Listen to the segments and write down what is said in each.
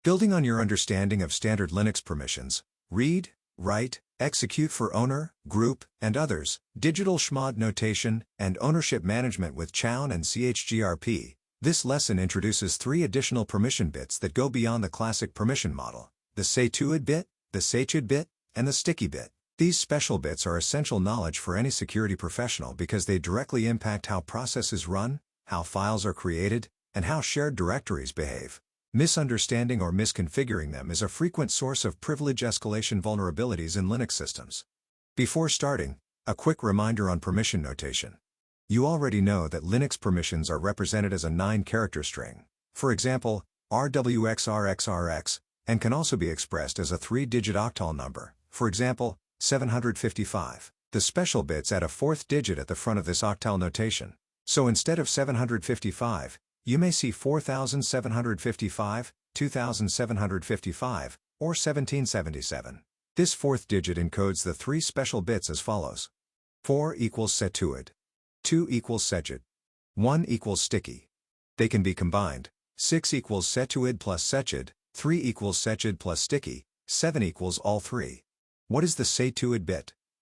Building on your understanding of standard Linux permissions, read, write, execute for owner, group, and others, digital chmod notation, and ownership management with chown and chgrp, this lesson introduces 3 additional permission bits that go beyond the classic permission model: the setuid bit, the setgid bit, and the sticky bit. These special bits are essential knowledge for any security professional because they directly impact how processes run, how files are created, and how shared directories behave. Misunderstanding or misconfiguring them is a frequent source of privilege escalation vulnerabilities in Linux systems. Before starting, a quick reminder on permission notation. You already know that Linux permissions are represented as a 9-character string, for example, RWXRXRX, and can also be expressed as a 3-digit octal number, for example, 755. The special bits add a 4th digit at the front of this octal notation. So instead of 755, you may see 4755, 2755, or 1777. This 4th digit encodes the 3 special bits as follows. 4 equals setuid. 2 equals setgid. 1 equals sticky. They can be combined. 6 equals setuid plus setgid, 3 equals setgid plus sticky, 7 equals all 3. What is the setuid bit?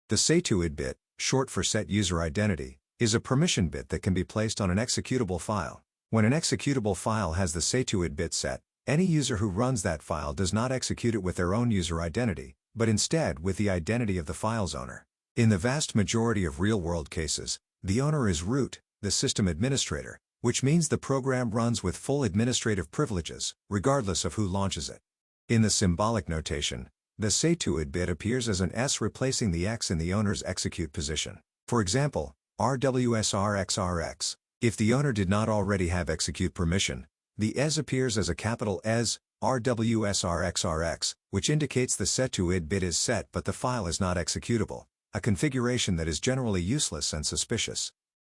The setuid bit, short for set user identity, is a permission bit that can be placed on an executable file. When an executable file has the setuid bit set, any user who runs that file does not execute it with their own user identity, but instead with the identity of the file's owner. In the vast majority of real-world cases, the owner is root, the system administrator, which means the program runs with full administrative privileges, regardless of who launches it. In the symbolic notation, the setuid bit appears as an S replacing the X in the owner's execute position. For example, RWSRXRX. If the owner did not already have execute permission, the S appears as a capital S, RWSRXRX, which indicates the setuid bit is set but the file is not executable, a configuration that is generally useless and suspicious.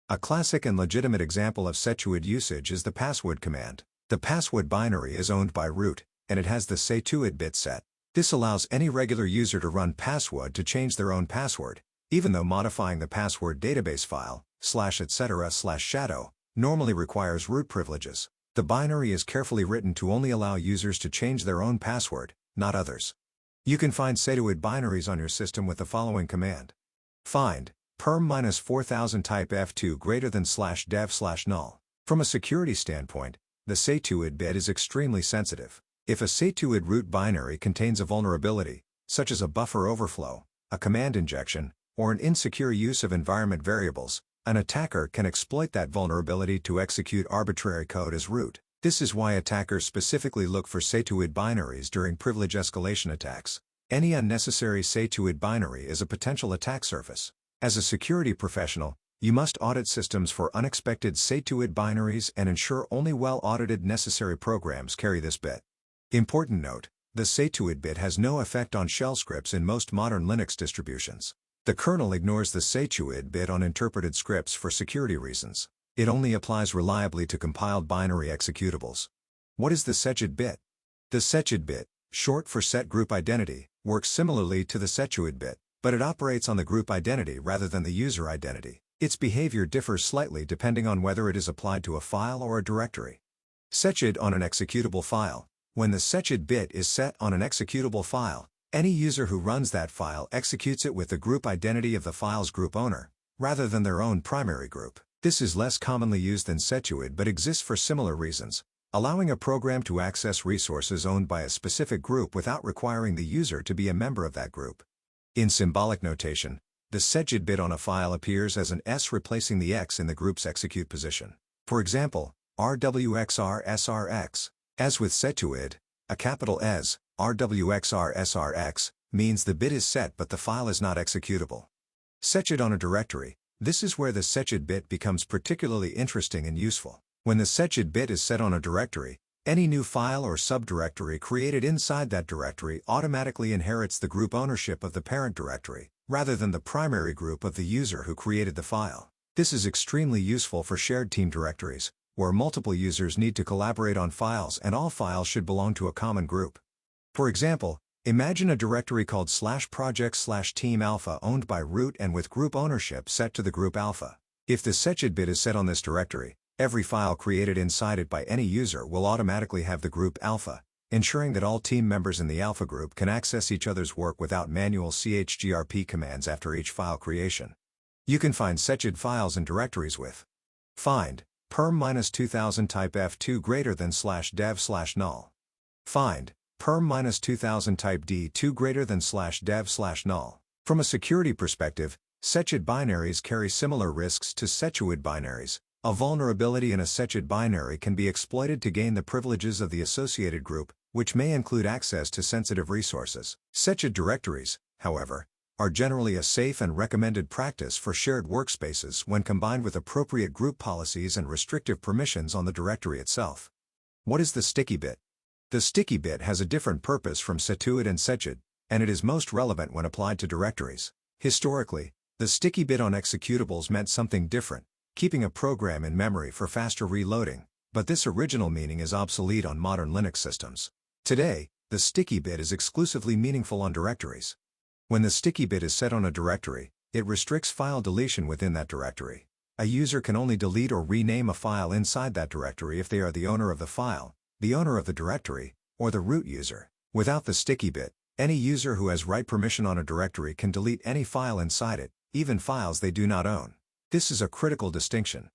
A classic and legitimate example of setuid usage is the password command. The password binary is owned by root, and it has the setuid bit set. This allows any regular user to run password to change their own password, even though modifying the password database file, /etc/shadow, normally requires root privileges. The binary is carefully written to only allow users to change their own password, not others. You can find setuid binaries on your system with the following command. Find perm-4000 type f2 greater than /dev/null. From a security standpoint, the setuid bit is extremely sensitive. If a setuid root binary contains a vulnerability, such as a buffer overflow, a command injection, or an insecure use of environment variables, an attacker can exploit that vulnerability to execute arbitrary code as root. This is why attackers specifically look for setuid binaries during privilege escalation attacks. Any unnecessary setuid binary is a potential attack surface. As a security professional, you must audit systems for unexpected setuid binaries and ensure only well-audited necessary programs carry this bit. Important note, the setuid bit has no effect on shell scripts in most modern Linux distributions. The kernel ignores the setuid bit on interpreted scripts for security reasons. It only applies reliably to compiled binary executables. What is the setgid bit? The setgid bit, short for set group identity, works similarly to the setuid bit, but it operates on the group identity rather than the user identity. Its behavior differs slightly depending on whether it is applied to a file or a directory. Setgid on an executable file. When the setgid bit is set on an executable file, any user who runs that file executes it with the group identity of the file's group owner, rather than their own primary group. This is less commonly used than setuid but exists for similar reasons, allowing a program to access resources owned by a specific group without requiring the user to be a member of that group. In symbolic notation, the setgid bit on a file appears as an S replacing the X in the group's execute position. For example, RWXRSRX. As with setuid, a capital S, RWXRSRX, means the bit is set but the file is not executable. Setgid on a directory. This is where the setgid bit becomes particularly interesting and useful. When the setgid bit is set on a directory, any new file or subdirectory created inside that directory automatically inherits the group ownership of the parent directory, rather than the primary group of the user who created the file. This is extremely useful for shared team directories, where multiple users need to collaborate on files and all files should belong to a common group. For example, imagine a directory called /project/team alpha owned by root and with group ownership set to the group alpha. If the setgid bit is set on this directory, every file created inside it by any user will automatically have the group alpha, ensuring that all team members in the alpha group can access each other's work without manual chgrp commands after each file creation. You can find setgid files and directories with find perm-2000 type f2 greater than /dev/null. Find perm-2000 type d2 greater than /dev/null. From a security perspective, setgid binaries carry similar risks to setuid binaries. A vulnerability in a setgid binary can be exploited to gain the privileges of the associated group, which may include access to sensitive resources. Setgid directories, however, are generally a safe and recommended practice for shared workspaces when combined with appropriate group policies and restrictive permissions on the directory itself. What is the sticky bit? The sticky bit has a different purpose from setuid and setgid, and it is most relevant when applied to directories. Historically, the sticky bit on executables meant something different, keeping a program in memory for faster reloading, but this original meaning is obsolete on modern Linux systems. Today, the sticky bit is exclusively meaningful on directories. When the sticky bit is set on a directory, it restricts file deletion within that directory. A user can only delete or rename a file inside that directory if they are the owner of the file, the owner of the directory, or the root user. Without the sticky bit, any user who has write permission on a directory can delete any file inside it, even files they do not own. This is a critical distinction.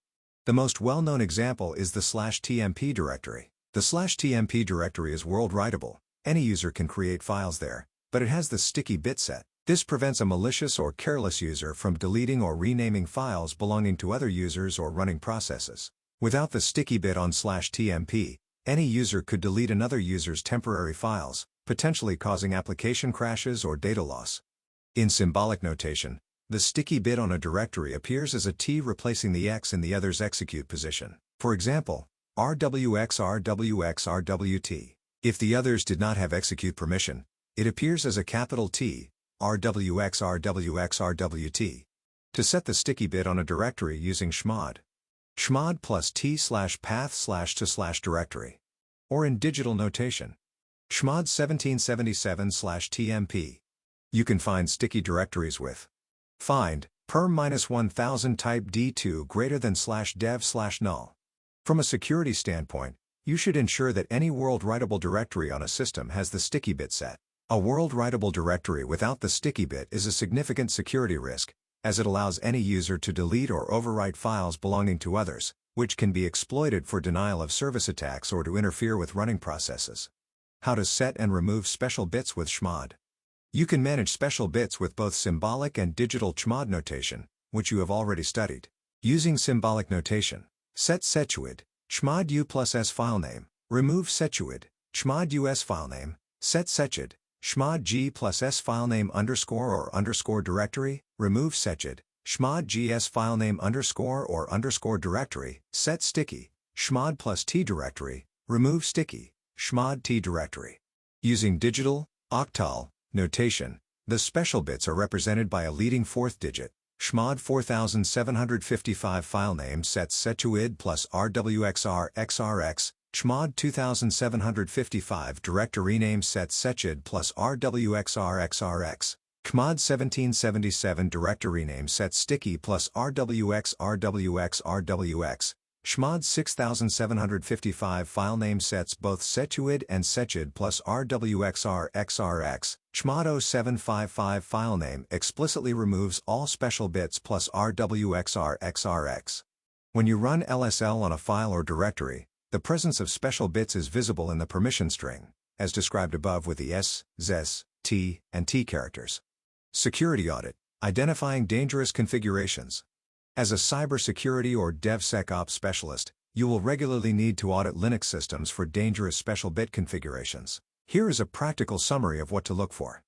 The most well-known example is the /tmp directory. The /tmp directory is world writable. Any user can create files there, but it has the sticky bit set. This prevents a malicious or careless user from deleting or renaming files belonging to other users or running processes. Without the sticky bit on /tmp, any user could delete another user's temporary files, potentially causing application crashes or data loss. In symbolic notation, the sticky bit on a directory appears as a T replacing the X in the other's execute position. For example, rwx rwx rwt. If the others did not have execute permission, it appears as a capital T, rwx rwx rwt. To set the sticky bit on a directory using chmod. Chmod plus t/path/to/directory. Or in digital notation. Chmod 1777/tmp. You can find sticky directories with find perm-1000 type d2 greater than /dev/null. From a security standpoint, you should ensure that any world writable directory on a system has the sticky bit set. A world writable directory without the sticky bit is a significant security risk, as it allows any user to delete or overwrite files belonging to others, which can be exploited for denial of service attacks or to interfere with running processes. How to set and remove special bits with chmod. You can manage special bits with both symbolic and digital chmod notation, which you have already studied. Using symbolic notation, set setuid, chmod u plus s filename, remove setuid, chmod us filename, set setgid, chmod g plus s filename underscore or underscore directory, remove setgid, chmod gs filename underscore or underscore directory, set sticky, chmod plus t directory, remove sticky, chmod t directory. Using digital, octal, notation, the special bits are represented by a leading fourth digit. Chmod 4755 filename sets setuid plus rwxr xrx, chmod 2755 directory name sets setgid plus rwxr xrx, chmod 1777 directory name sets sticky plus rwx rwx rwx, chmod 6755 filename sets both setuid and setgid plus rwxr xrx, chmod 0755 filename explicitly removes all special bits plus rwxr xrx. When you run LSL on a file or directory, the presence of special bits is visible in the permission string, as described above with the S, ZES, T, and T characters. Security audit, identifying dangerous configurations. As a cybersecurity or DevSecOps specialist, you will regularly need to audit Linux systems for dangerous special bit configurations. Here is a practical summary of what to look for.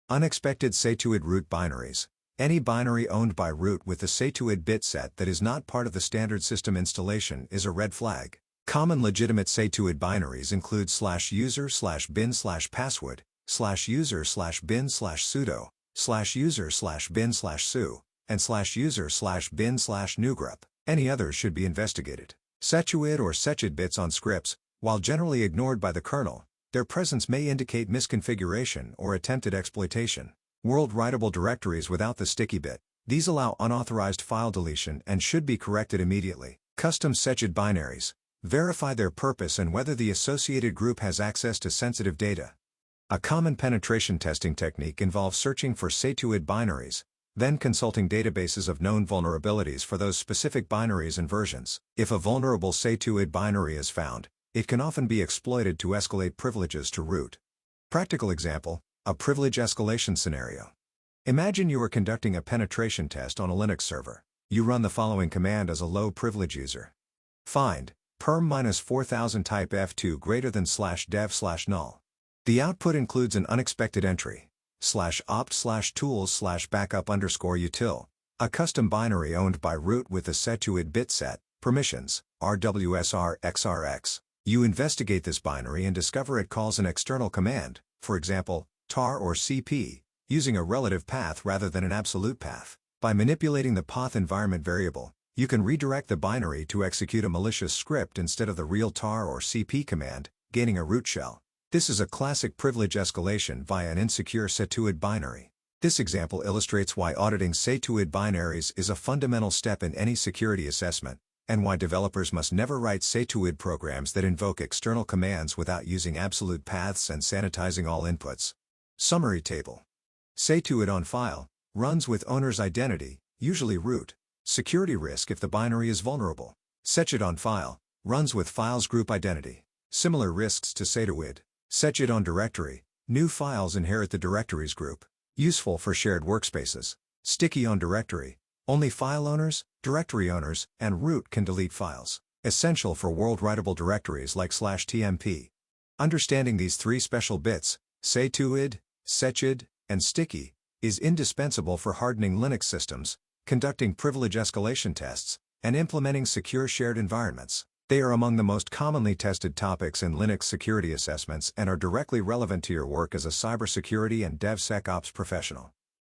Unexpected setuid root binaries. Any binary owned by root with the setuid bit set that is not part of the standard system installation is a red flag. Common legitimate setuid binaries include /user/bin/password, /user/bin/sudo, /user/bin/su, and /user/bin/newgrup. Any others should be investigated. Setuid or setgid bits on scripts, while generally ignored by the kernel, their presence may indicate misconfiguration or attempted exploitation. World writable directories without the sticky bit. These allow unauthorized file deletion and should be corrected immediately. Custom setgid binaries. Verify their purpose and whether the associated group has access to sensitive data. A common penetration testing technique involves searching for setuid binaries, then consulting databases of known vulnerabilities for those specific binaries and versions. If a vulnerable setuid binary is found, it can often be exploited to escalate privileges to root. Practical example, a privilege escalation scenario. Imagine you are conducting a penetration test on a Linux server. You run the following command as a low privilege user. Find perm-4000 type f2 greater than /dev/null. The output includes an unexpected entry, /opt/tools/backup_util, a custom binary owned by root with the setuid bit set, permissions, rwsr_xrx. You investigate this binary and discover it calls an external command, for example, tar or cp, using a relative path rather than an absolute path. By manipulating the path environment variable, you can redirect the binary to execute a malicious script instead of the real tar or cp command, gaining a root shell. This is a classic privilege escalation via an insecure setuid binary. This example illustrates why auditing setuid binaries is a fundamental step in any security assessment, and why developers must never write setuid programs that invoke external commands without using absolute paths and sanitizing all inputs. Summary table. Setuid on file runs with owner's identity, usually root. Security risk if the binary is vulnerable. Setgid on file runs with files group identity. Similar risks to setuid. Setgid on directory. New files inherit the directories group. Useful for shared workspaces. Sticky on directory. Only file owners, directory owners, and root can delete files. Essential for world-writable directories like /tmp. Understanding these three special bits, setuid, setgid, and sticky, is indispensable for hardening Linux systems, conducting privilege escalation tests, and implementing secure shared environments. They are among the most commonly tested topics in Linux security assessments and are directly relevant to your work as a cybersecurity and DevSecOps professional.